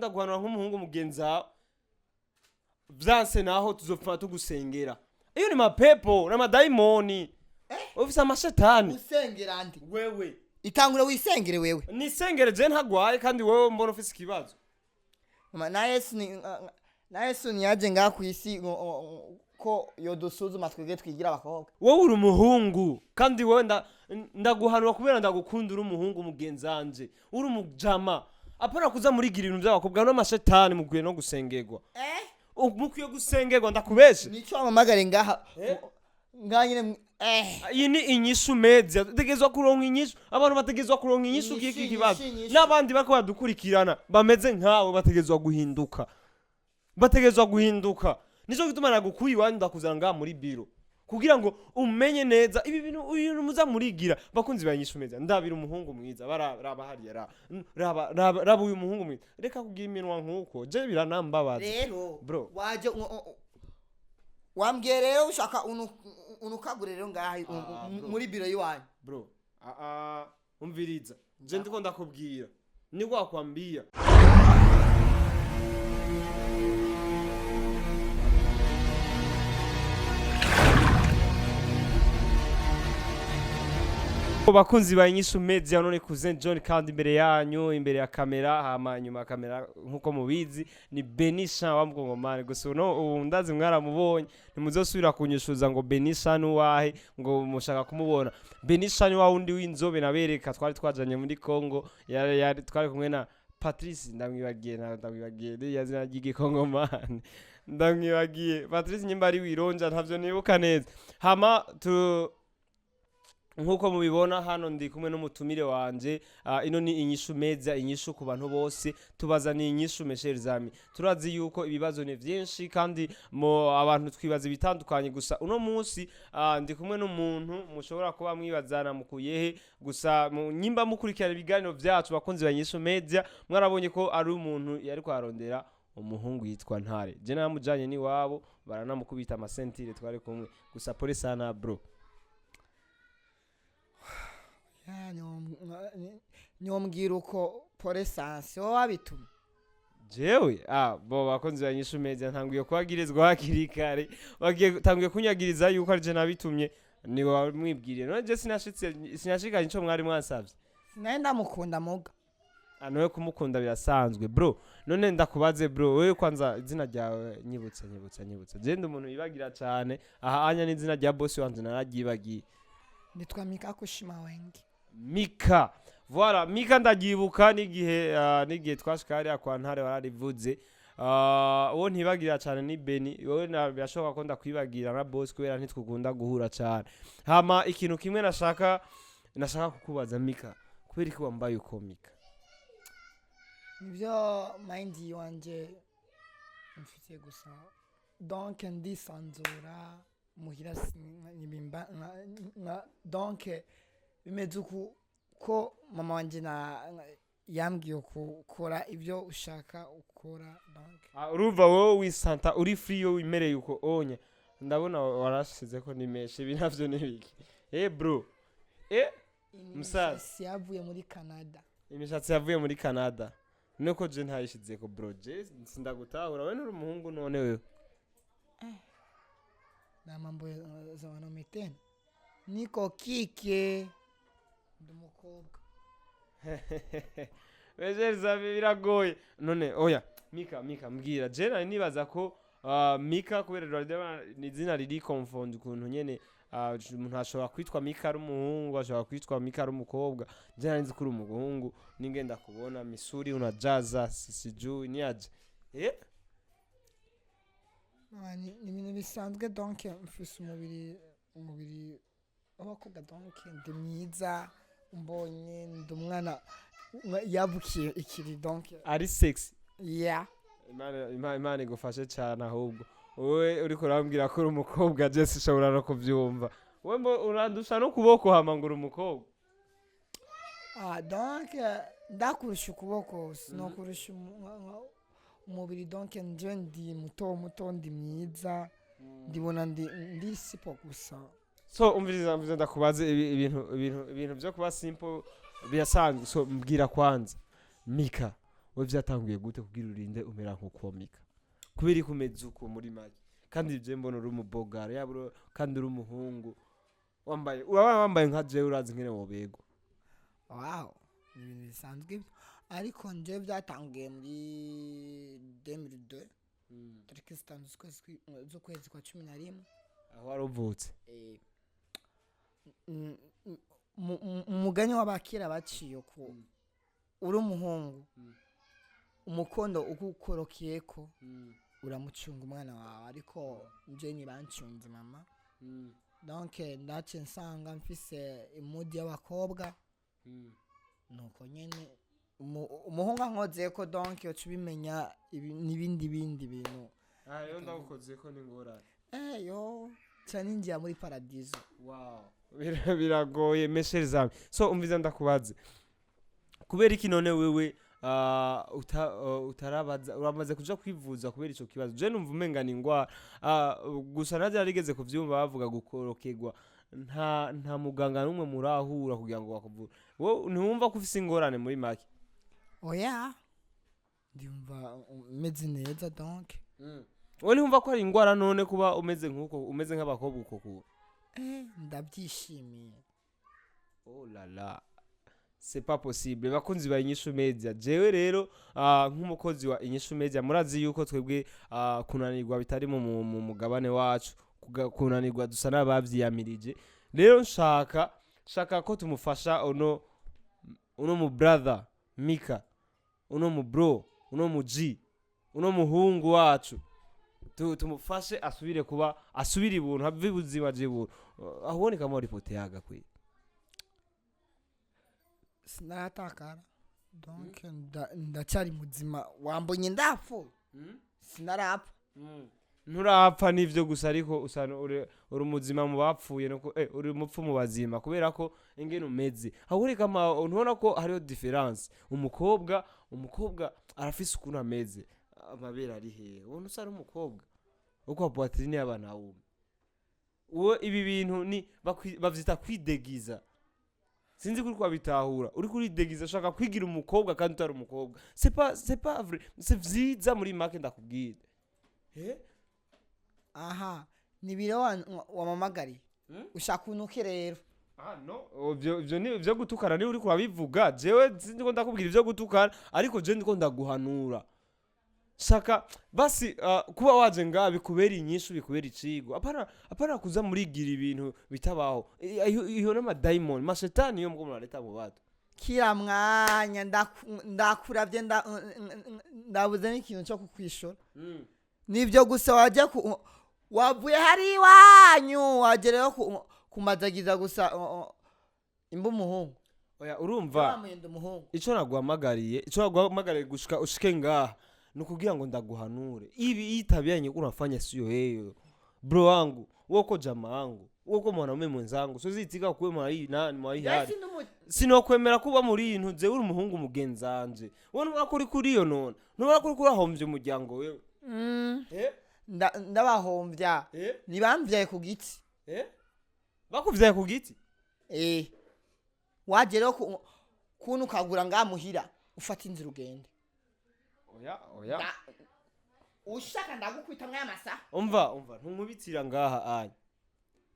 ndaguhanura nk'umuhungu mugenzi wawe vyanse naho tuzopfa tugusengera iyo ni mapepo n'amadayimoni ufise amashetani usengera ndi wewe itangure wisengere wewe nisengere je ntagwaye kandi wewe mbona ufise ikibazo na Yesu niyaje ngaha kwisi ko yodusuzuma twege twigira abakobwa wowe uri umuhungu kandi wewe ndaguhanura kubera ndagukunda uri umuhungu mugenzi wanje uri umujama apana kuza murigira ibintu by'abakobwa n'amashetani mugwiye no gusengerwa mukwiye gusengerwa ndakubeshe nico amamagare ngaha nganyine iyi ni inyishu media tegezwa kuronka inyishu abantu bategezwa kuronka inyishu kiki kibazo n'abandi bako badukurikirana bameze nkawe bategezwa guhinduka nico gituma nagukuye iwanyu ndakuzana ngaha muri biro kugira ngo umenye neza ibi bintu muza murigira bakunzi banyishu media ndabira umuhungu mwiza baraba hariya raba uyu muhungu mwiza reka kugira iminwa nkuko je biranambabaza rero bro waje wambwiye rero ushaka unukagure rero ngaha muri biro yiwanyu bro umviriza je ndiko ndakubwira ni wakwambia bakunzi banyishu media none Cousin John kandi imbere yanyu imbere ya kamera hama nyuma kamera nkuko mubizi ni Benisha wa mukongomani gusa ubu ndazi mwaramubonye ntimuzosubira kunyishuza ngo Benisha nuwahe ngo mushaka kumubona Benisha ni wa wundi w'inzobe nabereka twari twajanye muri Congo yari twari kumwe na Patrice ndamwibagiye yazina ry'igikongomani ndamwibagiye Patrice nyimba ari wironja ntavyo nibuka neza hama nkuko mubibona hano ndi kumwe n'umutumire wanje ino ni inyishu media inyishu ku bantu bose tubaza ni inyishu mesheri zami turazi yuko ibibazo ne byinshi kandi abantu twibaza bitandukanye gusa uno munsi ndi kumwe n'umuntu mushobora kuba mwibazana mukuyehe gusa nyimba mukurikirana ibiganiro byacu bakunzi banyishu media mwarabonye ko ari umuntu yari kwarondera umuhungu yitwa Ntare je namujanye ni wabo baranamukubita amasentire twari kumwe gusa pole sana bro nyombwira uko pole sanse wowe wabituma jewe bo bakunzi banyishu media ntanguye kwagirizwa hakiri kare tanguye kunyagiriza yuko ari je nabitumye ni wamwibwiriye none je sinashikanye ico mwari mwansavye sinenda mukunda muga anoye kumukunda birasanzwe bro none ndakubaze bro wewe kwanza izina ryawe nyibutsa je ndi umuntu yibagira cyane aha anya n'izina rya boss wanje naragibagiye nitwa Mika kushima wengi Mika voilà Mika ndagibuka nigihe twashikari kwa Ntare wararivuze uwo ntibagira cyane ni Beni wowe birashoboka ko ndakwibagira na boss kubera ntitwukunda guhura cyane hama ikintu kimwe nashaka kukubaza Mika kubera ko wambaye uko Mika nivyo mind wanje mfite gusa donc ndisanzura muhira nibimba donc bimeze ko mama wanje yambwiye ukora ibyo ushaka ukora donc urumva wowe wisanta uri free yo wimereye uko onye ndabona warashize ko nimeshe binavyo nibiki bro musaza yavuye muri Canada imishatsi yavuye muri Canada nuko je ntayishize ko bro je sindagutahura we nuri umuhungu none wewe na mambo za wanamiteni niko kike ndumukobwa wejereza biragoye none oya Mika mbwira je nari nibaza ko Mika kubera ni izina riri confond ukuntu nyene umuntu ashobora kwitwa Mika ari umuhungu ashobora kwitwa Mika ari umukobwa je nari nzi kuri umuhungu ningenda kubona Missouri unajaza sijui niaje ni ibintu bisanzwe donc mfise umubiri abakobwa donc ndi mwiza mbonye ndi umwana yabukiye ikiri donc ari sexy imana igufashe cyane ahubwo wowe uriko urambwira ko uri umukobwa je sishobora no kuvyumva wewe urandusha no kuboko hamangura umukobwa donc ndakurusha ukuboko sinokurusha umubiri donc nje ndi muto ndi mwiza ndibona ndi sipo gusa so umviriza ndakubaze ibintu byo kuba simple birasanzwe so mbwira kwanza Mika we vyatanguye gute kugira urinde umera nkuko Mika kubera ikumeze uko muri make kandi ivyo mbona uri umubogara yaburo kandi uri umuhungu wambaye nka jewe urazi nkene wobego wow ni ibintu bisanzwe ariko nje byatangiye muri 2002 tariki 5 z'ukwezi kwa 11 aho warovutse umugani w'abakira baciye ko uri umuhungu umukondo ukukorokiyeko uramucunga umwana wawe ariko nje nibancunze mama donc ndace nsanga mfise imudi y'abakobwa nuko nyene umuhungu nkoze ko donc yo cubimenya n'ibindi bintu yo ndagukoze ko ningorane yo cyane ngiye muri paradiso wow biragoye mesher zami so umviza ndakubaze kubera iki none wewe utarabaza uramaze kuja kwivuza kubera ico kibazo je numva umenga ningwa gusa naje yarigeze kuvyumva bavuga gukorokegwa nta muganga numwe murahura kugira ngo bakuvure wowe ntumva ko ufise ingorane muri make oya ndumva meze neza donc wowe ntumva ko ari ingwara none kuba umeze nkuko umeze nk'abakobwa uko ku ndabyishimiye oh la la c'est pas possible bakunzi ba Inyishu Media jewe rero nk'umukozi wa Inyishu Media murazi yuko twebwe kunanirwa bitari mu mugabane wacu kunanirwa dusa n'abavyiyamirije rero shaka ko tumufasha uno mu brother Mika uno mu bro uno mu G uno muhungu wacu tumufashe asubire ibuntu have ubuzima jibuntu ahuboneka muri ripote yaga kwe sinatakara donc ndacyari muzima wambonye ndapfu sinarapfa nturapfa nivyo gusa ariko usana uri umuzima mu bapfuye no uri umupfu mu bazima kubera ko ingene umeze ahurika ntubona ko hariyo difference umukobwa arafise ukuntu ameze amabera ari hehe ubona usa n'umukobwa uko poitrine y'abana wume uwo ibi bintu ni bavyita kwidegiza sinzi kuri kwa bitahura uri kuri degiza shaka kwigira umukobwa kandi utari umukobwa c'est pas vrai c'est vyiza muri make ndakubwira aha ni biro wamamagari ushaka unuke rero no ivyo gutukana ni uri kurabivuga jewe sinzi ko ndakubwira ivyo gutukana ariko je ndiko ndaguhanura shaka basi kuba waje ngabi kubera inyishu bikubera icigo apana kuza murigira ibintu bitabaho iyo nama diamond mashetani yo mugomora leta mu bato kira mwanya ndakuravye ndabuze n'ikintu cyo kukwishora nivyo gusa wajya wavuye hari iwanyu wagereyo kumazagiza gusa imbu muhungu oya urumva ico naguhamagariye gushika ushike ngaha nukugira ngo ndaguhanure ibi itabianye unafanya sio heyo bro wangu woko jamaa wangu woko mwanaume mwenzangu so zitika kuwe mari nani mari hari sinokwemera kuba muri intu ze uri umuhungu mugenzanje wone wakuri kuri yo none nubakuri kuri ahomvye umuryango wewe ndabahombya nibamvyaye ku giti bakuvyaye ku giti wajereho kuntu kagura ngamuhira ufata inzira ugende oya ushaka ndagukwita mwamasa umva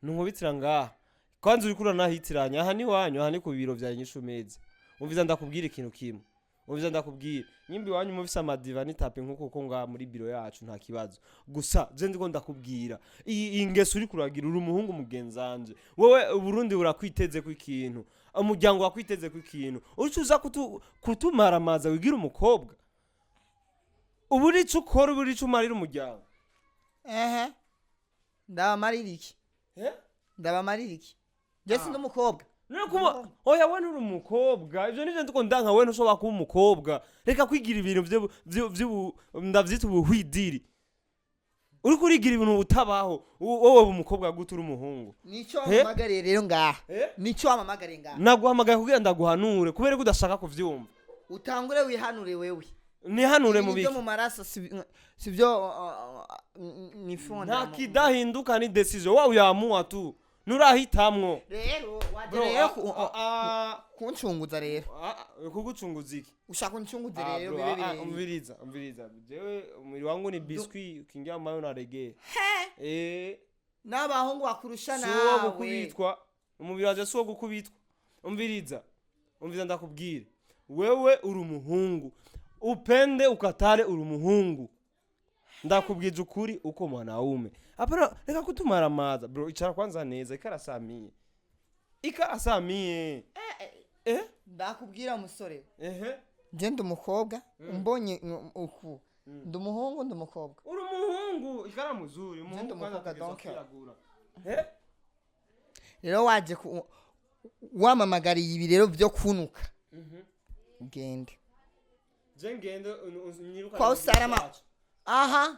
ntumubitira ngaha kwanza uri kura nahitiranya aha ni wanyu aha ni ku biro vya Inyishu Media umviza ndakubwira ikintu kimwe umviza ndakubwira nyimbi wanyu mufise amadiva nitape nkuko nga muri biro yacu nta kibazo gusa je ndiko ndakubwira iyi ngeso uri kuragira uri umuhungu mugenzanje wewe Burundi burakwiteze ku ikintu umuryango wakwiteze ku ikintu ucuza kutumaramaza wigira umukobwa uburi cukora uburi cumarira umuryango ndabamarira iki Jesse ndumukobwa Nukuma oya wene uri umukobwa ivyo nivyo ndiko ndanka wene ushobora kuba umukobwa reka kwigira ibintu vyo ndavyita ubuhwidiri uri kurigira ibintu utabaho wowe umukobwa gute uri umuhungu nico amagare rero ngaha nico amamagare ngaha naguhamagaye kugira ndaguhanure kubera ko udashaka kuvyumva utangure wihanure wewe nihanure mu biki mu maraso sivyo nifunda nta kidahinduka ni decision wawe yamua tu nurahitamwo rero bro rero kuncunguza rero kugucunguza iki ushaka uncunguze Ah, rero bro, birebire umviriza jewe umubiri wangu ni biscuit ukiingia mayo na reggae n'abahungu bakurusha suwo nawe gukubitwa umubiri wanje suwo gukubitwa umviriza ndakubwire wewe uri umuhungu upende ukatare uri umuhungu ndakubwije ukuri uko mwanaume hapana reka kutumara maza bro icara kwanza neza ikarasamie ndakubwira musore ehe nje ndi umukobwa umbonye uku ndi umuhungu ndi umukobwa uri umuhungu ikara muzuri umuhungu kwanza kwiragura rero waje wamamagariye ibi rero byo kunuka gende ngende nyiruka kwa usarama aha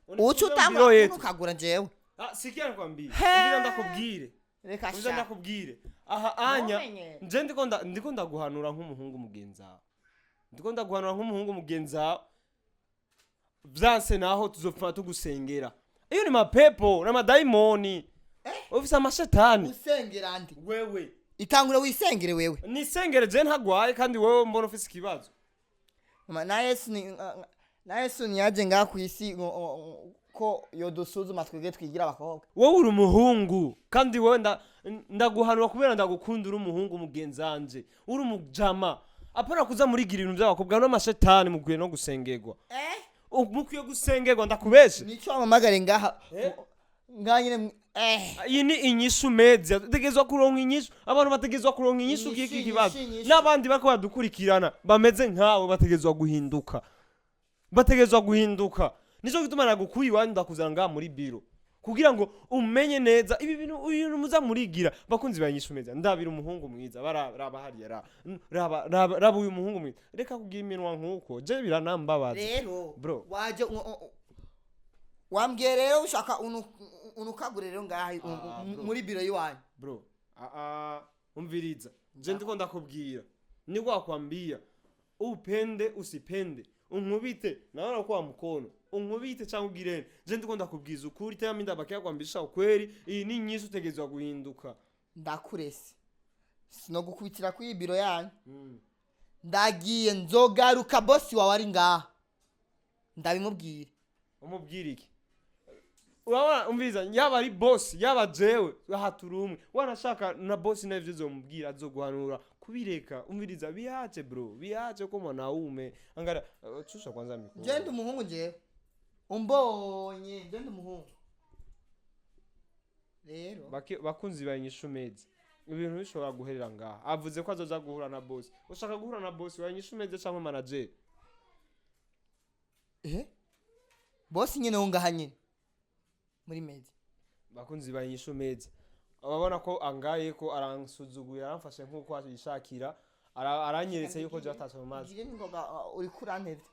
ucu utangwa kunukagura jewe sikia nakwambia umvira ndakubwire reka umvira ndakubwire aha anya nje ndiko ndaguhanura nk'umuhungu mugenzawe vyanse naho tuzopfa tugusengera iyo ni mapepo na madaimoni ufise amashetani usengera ndi wewe itangure wisengere wewe nisengere je ntagwaye kandi wewe mbona ufise ikibazo na Yesu niyaje ngaha ku isi ko yodusuzuma twege twigira abakobwa wowe uri umuhungu kandi wewe ndaguhanura kubera ndagukunda uri umuhungu mugenzanje uri umujama apana kuza murigira ibintu by'abakobwa n'amashetani mugwiye no gusengerwa mukwiye gusengerwa ndakubeshe nico amamagare ngaha nganyine iyi ni inyishu meza tegezwa kuronka inyishu abantu bategezwa kuronka inyishu kiki kibazo n'abandi bako badukurikirana bameze nkawe bategezwa guhinduka nico gituma nagukuye iwanyu ndakuzana ngaha muri biro kugira ngo umenye neza ibi bintu muza murigira bakunzi banyishu meza ndabira umuhungu mwiza baraba hariya raba uyu muhungu mwiza reka kugira iminwa nkuko je biranambabaza rero bro waje wambwiye rero ushaka unukagure rero ngaha muri biro yiwanyu bro umviriza je ndiko ndakubwira niko akwambia upende usipende unkubite naona kwa mkono unkubite cyangwa ugirene je ndiko ndakubwiza ukuri tena minda bakiya kwambisha ukweri iyi ni nyinshi utegezwa guhinduka ndakurese sino gukubitira ku ibiro yanyu ndagiye nzogaruka boss wawe ari ngaha ndabimubwira umubwira iki urabona umviza yaba ari boss yaba jewe haturumwe wanashaka na boss navyo zomubwira azoguhanura kubireka umviriza bihaje bro bihaje ko mwanaume angara chusha kwanza mikoro je ndi umuhungu je umbonye je ndi umuhungu rero bakunzi banyishu meze ibintu bishobora guherera ngaha avuze ko azoza guhura na boss ushaka guhura na boss wanyishu meze cyangwa manager boss nyene ungahanye muri meze bakunzi banyishu meze ababona ko angaye ko aransuzuguye aramfashe nkuko yishakira aranyeretse yuko je atatse mu mazi ngire ngoga uri kurantevye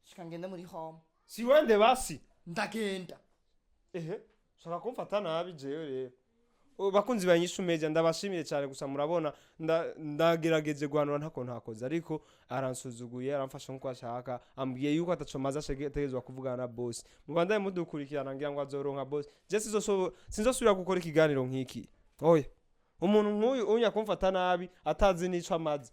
shika ngenda muri home si wende basi ndagenda shaka kumfata nabi jewe rero bakunzi banyishu media ndabashimire cyane gusa murabona ndagerageje guhanura ntako ntakoze ariko aransuzuguye aramfasha nkuko ashaka ambwiye yuko atacomaza ategezwa kuvugana na boss mu Rwanda mudukurikirana ngira ngo azoronka boss je sinzosubira gukora ikiganiro nk'iki oya umuntu nk'uyu unya kumfata nabi atazi nico amazi